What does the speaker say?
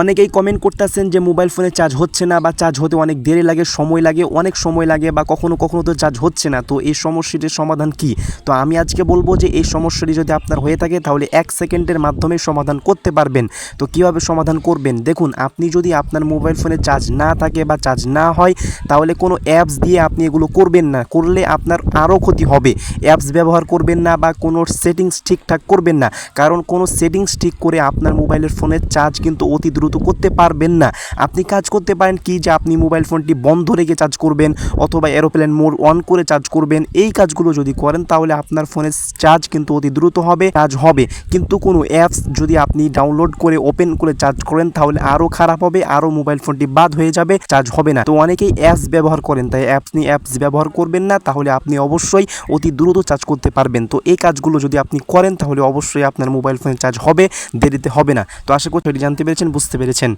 অনেকেই কমেন্ট করতেছেন যে মোবাইল ফোনে চার্জ হচ্ছে না বা চার্জ হতে অনেক দেরি লাগে, অনেক সময় লাগে বা কখনো কখনো তো চার্জ হচ্ছে না। তো এই সমস্যাটির সমাধান কি? তো আমি আজকে বলবো যে এই সমস্যাটি যদি আপনার হয়ে থাকে তাহলে 1 সেকেন্ডের মাধ্যমে সমাধান করতে পারবেন। তো কীভাবে সমাধান করবেন? দেখুন, আপনি যদি আপনার মোবাইল ফোনে চার্জ না থাকে বা চার্জ না হয় তাহলে কোনো অ্যাপস দিয়ে আপনি এগুলো করবেন না, করলে আপনার আরও ক্ষতি হবে। অ্যাপস ব্যবহার করবেন না বা কোনো সেটিংস ঠিকঠাক করবেন না, কারণ কোনো সেটিংস ঠিক করে আপনার মোবাইলের ফোনের চার্জ কিন্তু অতি দ্রুত করতে পারবেন না। আপনি কাজ করতে পারেন কি, যে আপনি মোবাইল ফোনটি বন্ধ রেখে চার্জ করবেন অথবা এরোপ্লেন মোড অন করে চার্জ করবেন। এই কাজগুলো যদি করেন তাহলে আপনার ফোনের চার্জ কিন্তু অতি দ্রুত চার্জ হবে। কিন্তু কোনো অ্যাপস যদি আপনি ডাউনলোড করে ওপেন করে চার্জ করেন তাহলে আরও খারাপ হবে, আরও মোবাইল ফোনটি বাদ হয়ে যাবে, চার্জ হবে না। তো অনেকেই অ্যাপস ব্যবহার করেন, তাই আপনি অ্যাপস ব্যবহার করবেন না, তাহলে আপনি অবশ্যই অতি দ্রুত চার্জ করতে পারবেন। তো এই কাজগুলো যদি আপনি করেন তাহলে অবশ্যই আপনার মোবাইল ফোনের চার্জ হবে, দেরিতে হবে না। তো আশা করছি এটি জানতে পেরেছেন, বুঝতে পেরেছেন।